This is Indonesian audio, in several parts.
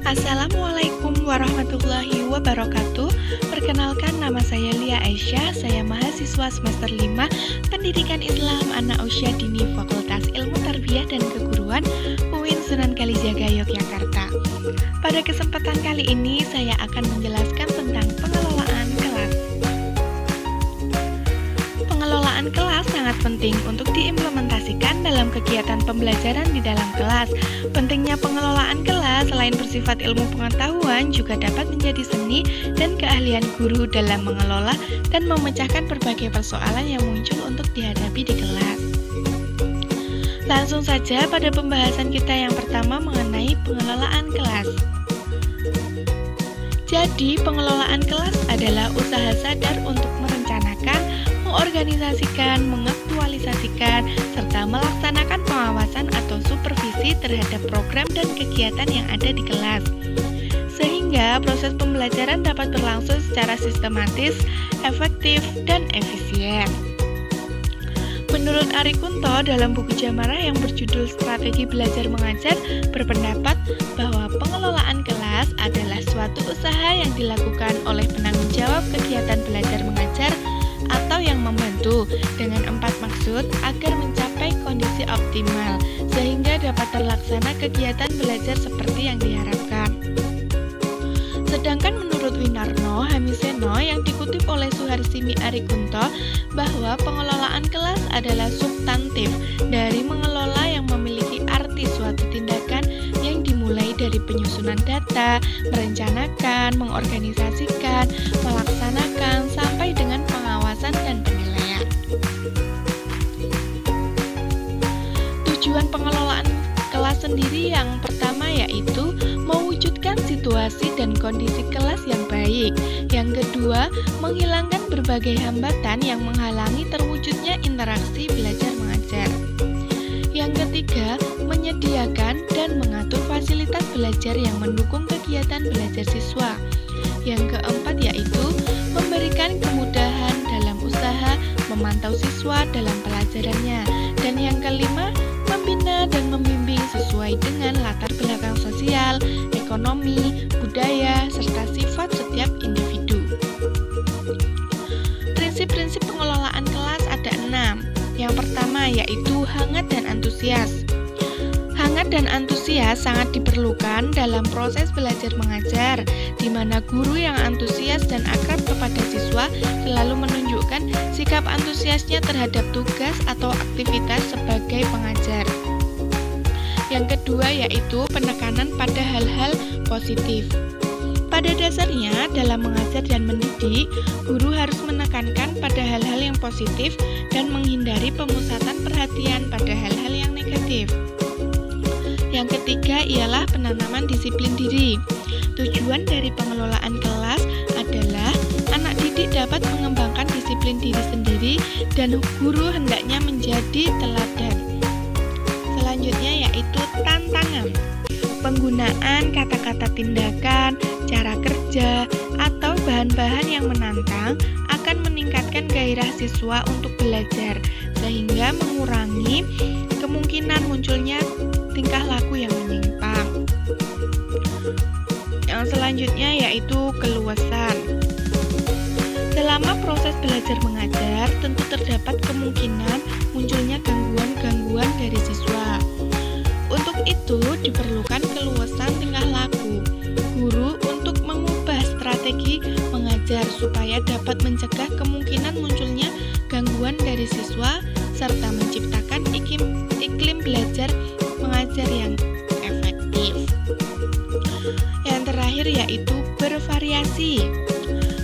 Assalamualaikum warahmatullahi wabarakatuh. Perkenalkan, nama saya Lia Aisyah. Saya mahasiswa semester 5 Pendidikan Islam Anak Usia Dini Fakultas Ilmu Tarbiyah dan Keguruan UIN Sunan Kalijaga, Yogyakarta. Pada kesempatan kali ini saya akan menjelaskan tentang pengelolaan kelas. Pengelolaan kelas sangat penting untuk diimplementasikan dalam kegiatan pembelajaran di dalam kelas. Pentingnya pengelolaan kelas selain bersifat ilmu pengetahuan juga dapat menjadi seni dan keahlian guru dalam mengelola dan memecahkan berbagai persoalan yang muncul untuk dihadapi di kelas. Langsung saja pada pembahasan kita yang pertama mengenai pengelolaan kelas. Jadi, pengelolaan kelas adalah usaha sadar untuk merencanakan, mengorganisasikan, mengaktualisasikan, serta melaksanakan pengawasan atau supervisi terhadap program dan kegiatan yang ada di kelas, sehingga proses pembelajaran dapat berlangsung secara sistematis, efektif, dan efisien. Menurut Ari Kunto dalam buku Jamarah yang berjudul Strategi Belajar Mengajar berpendapat bahwa pengelolaan kelas adalah suatu usaha yang dilakukan oleh penanggung jawab kegiatan belajar mengajar atau yang membantu dengan 4 maksud agar mencapai kondisi optimal sehingga dapat terlaksana kegiatan belajar seperti yang diharapkan. Sedangkan menurut Winarno Hamiseno yang dikutip oleh Suharsimi Ari Kunto bahwa pengelolaan kelas adalah substantif dari mengelola yang memiliki arti suatu tindakan yang dimulai dari penyusunan data, merencanakan, mengorganisasikan, melaksanakan, sampai dengan pengawasan dan penilaian. Tujuan pengelolaan kelas sendiri yang pertama yaitu mewujudkan situasi dan kondisi kelas yang baik. Yang kedua, menghilangkan berbagai hambatan yang menghalangi terwujudnya interaksi belajar mengajar. Yang ketiga, menyediakan dan mengatur fasilitas belajar yang mendukung kegiatan belajar siswa. Yang keempat yaitu memberikan kemudahan dalam usaha memantau siswa dalam pelajarannya. Dan yang kelima, membina dan membimbing sesuai dengan latar belakang sosial, ekonomi, budaya, serta sifat setiap individu. Prinsip-prinsip pengelolaan kelas ada 6. Yang pertama yaitu hangat dan antusias. Hangat dan antusias sangat diperlukan dalam proses belajar mengajar, di mana guru yang antusias dan akrab kepada siswa selalu menunjukkan sikap antusiasnya terhadap tugas atau aktivitas sebagai pengajar. Yang kedua yaitu penekanan pada hal-hal positif. Pada dasarnya, dalam mengajar dan mendidik, guru harus menekankan pada hal-hal yang positif dan menghindari pemusatan perhatian pada hal-hal yang negatif. Yang ketiga ialah penanaman disiplin diri. Tujuan dari pengelolaan kelas adalah anak didik dapat mengembangkan disiplin diri sendiri dan guru hendaknya menjadi teladan. Selanjutnya yaitu tantangan. Penggunaan kata-kata tindakan, cara kerja, atau bahan-bahan yang menantang akan meningkatkan gairah siswa untuk belajar, sehingga mengurangi kemungkinan munculnya tingkah laku yang menyimpang. Yang selanjutnya yaitu keluasan. Selama proses belajar mengajar, tentu terdapat kemungkinan munculnya gangguan-gangguan dari siswa. Untuk itu diperlukan keluasan tingkah laku guru untuk mengubah strategi mengajar supaya dapat mencegah kemungkinan munculnya gangguan dari siswa serta menciptakan iklim belajar mengajar yang efektif. Yang terakhir yaitu bervariasi.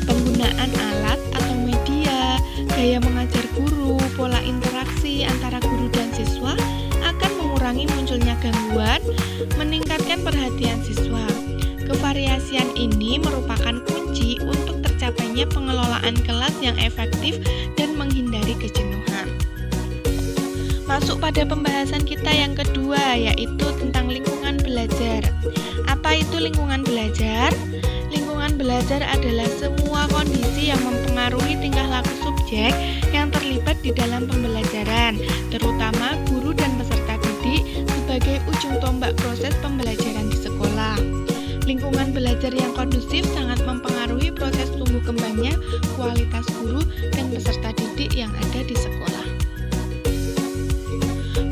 Penggunaan alat atau media, gaya mengajar guru, pola interaksi antara guru dan siswa akan mengurangi munculnya gangguan, meningkatkan perhatian siswa. Kevariasian ini merupakan kunci untuk tercapainya pengelolaan kelas yang efektif dan menghindari kejenuhan. Masuk pada pembahasan kita yang kedua, yaitu tentang lingkungan belajar. Apa itu lingkungan belajar? Lingkungan belajar adalah semua kondisi yang mempengaruhi tingkah laku subjek yang terlibat di dalam pembelajaran, terutama guru dan peserta didik sebagai ujung tombak proses pembelajaran di sekolah. belajar yang kondusif sangat mempengaruhi proses tumbuh kembangnya kualitas guru dan peserta didik yang ada di sekolah.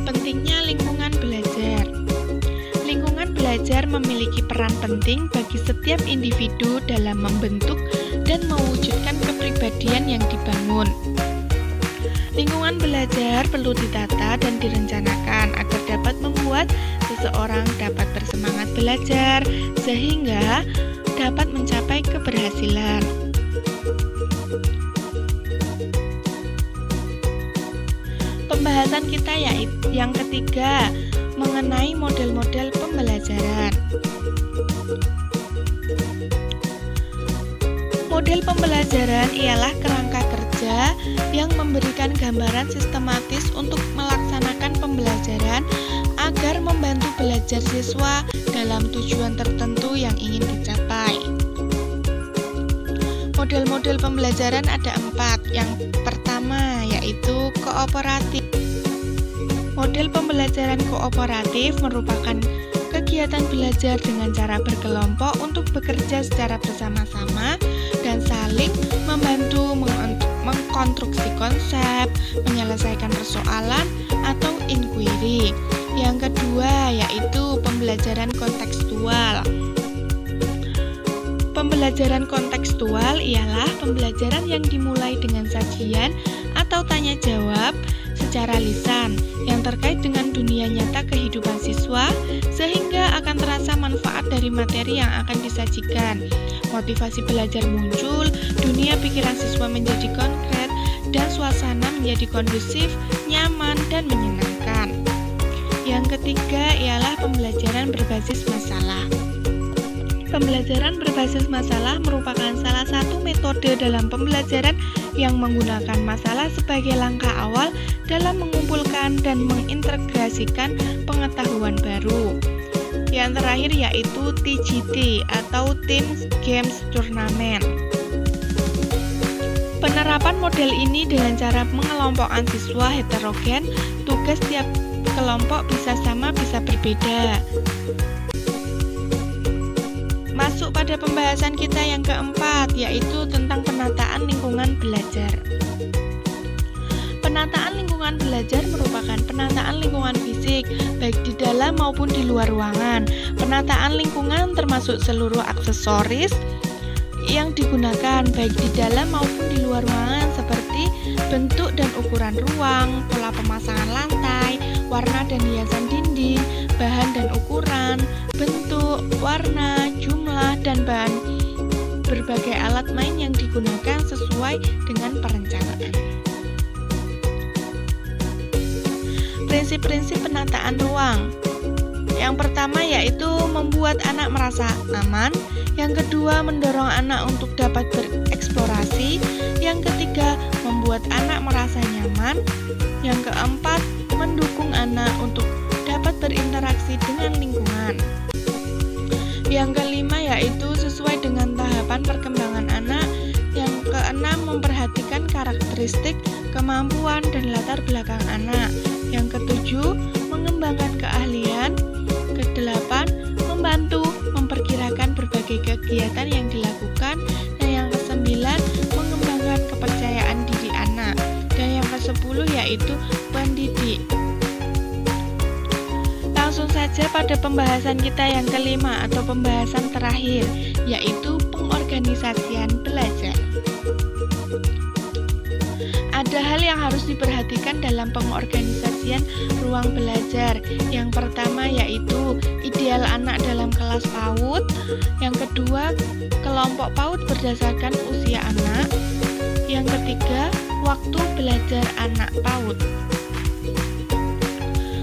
Pentingnya lingkungan belajar. Lingkungan belajar memiliki peran penting bagi setiap individu dalam membentuk dan mewujudkan kepribadian yang dibangun. Lingkungan belajar perlu ditata dan direncanakan agar dapat membuat seseorang dapat bersemangat belajar sehingga dapat mencapai keberhasilan. Pembahasan kita yaitu yang ketiga, mengenai model-model pembelajaran. Model pembelajaran ialah kerangka kerja yang memberikan gambaran sistematis untuk melaksanakan pembelajaran agar membantu belajar siswa dalam tujuan tertentu yang ingin dicapai. Model-model pembelajaran ada 4. Yang pertama yaitu kooperatif. Model pembelajaran kooperatif merupakan kegiatan belajar dengan cara berkelompok untuk bekerja secara bersama-sama dan saling membantu mengkonstruksi konsep, menyelesaikan persoalan, atau inquiry. Yang kedua yaitu pembelajaran kontekstual. Pembelajaran kontekstual ialah pembelajaran yang dimulai dengan sajian atau tanya jawab secara lisan yang terkait dengan dunia nyata kehidupan siswa sehingga akan terasa manfaat dari materi yang akan disajikan. Motivasi belajar muncul, dunia pikiran siswa menjadi konkret, dan suasana menjadi kondusif, nyaman, dan menyenangkan. Yang ketiga ialah pembelajaran berbasis masalah. Pembelajaran berbasis masalah merupakan salah satu metode dalam pembelajaran yang menggunakan masalah sebagai langkah awal dalam mengumpulkan dan mengintegrasikan pengetahuan baru. Yang terakhir yaitu TGT atau Team Games Tournament. Penerapan model ini dengan cara mengelompokkan siswa heterogen, tugas tiap kelompok bisa sama bisa berbeda. Masuk pada pembahasan kita yang keempat, yaitu tentang penataan lingkungan belajar. Penataan lingkungan belajar merupakan penataan lingkungan fisik, baik di dalam maupun di luar ruangan. Penataan lingkungan termasuk seluruh aksesoris yang digunakan, baik di dalam maupun di luar ruangan, seperti bentuk dan ukuran ruang, pola pemasangan lantai, warna dan hiasan dinding, bahan dan ukuran, bentuk, warna, jumlah, dan bahan berbagai alat main yang digunakan sesuai dengan perencanaan. Prinsip-prinsip penataan ruang. Yang pertama yaitu membuat anak merasa aman, yang kedua mendorong anak untuk dapat bereksplorasi, yang ketiga membuat anak merasa nyaman, yang keempat mendukung anak untuk dapat berinteraksi dengan lingkungan. Yang kelima yaitu sesuai dengan tahapan perkembangan anak. Yang keenam memperhatikan karakteristik, kemampuan, dan latar belakang anak. Yang ketujuh mengembangkan keahlian. Kedelapan membantu memperkirakan berbagai kegiatan yang dilakukan. Dan yang kesembilan mengembangkan kepercayaan diri anak. Dan yang kesepuluh yaitu pendidik. Langsung saja pada pembahasan kita yang kelima atau pembahasan terakhir, yaitu pengorganisasian belajar. Ada hal yang harus diperhatikan dalam pengorganisasian ruang belajar. Yang pertama yaitu ideal anak dalam kelas PAUD. Yang kedua, kelompok PAUD berdasarkan usia anak. Yang ketiga, waktu belajar anak PAUD.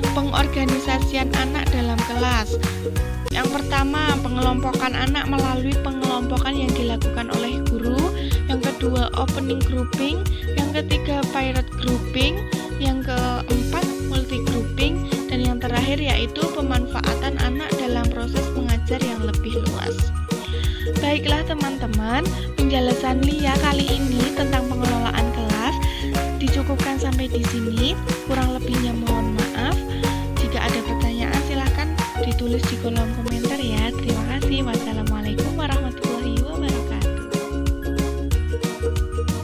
Pengorganisasian anak dalam kelas. Yang pertama, pengelompokan anak melalui pengelompokan yang dilakukan oleh guru. Yang kedua, opening grouping. Yang ketiga, pirate grouping. Yang keempat, multi grouping. Dan yang terakhir yaitu pemanfaatan anak dalam proses mengajar yang lebih luas. Baiklah teman-teman, penjelasan Lia kali ini tentang pengelolaan kelas dicukupkan sampai di sini. Kurang lebihnya mohon maaf. Jika ada pertanyaan silahkan ditulis di kolom komentar.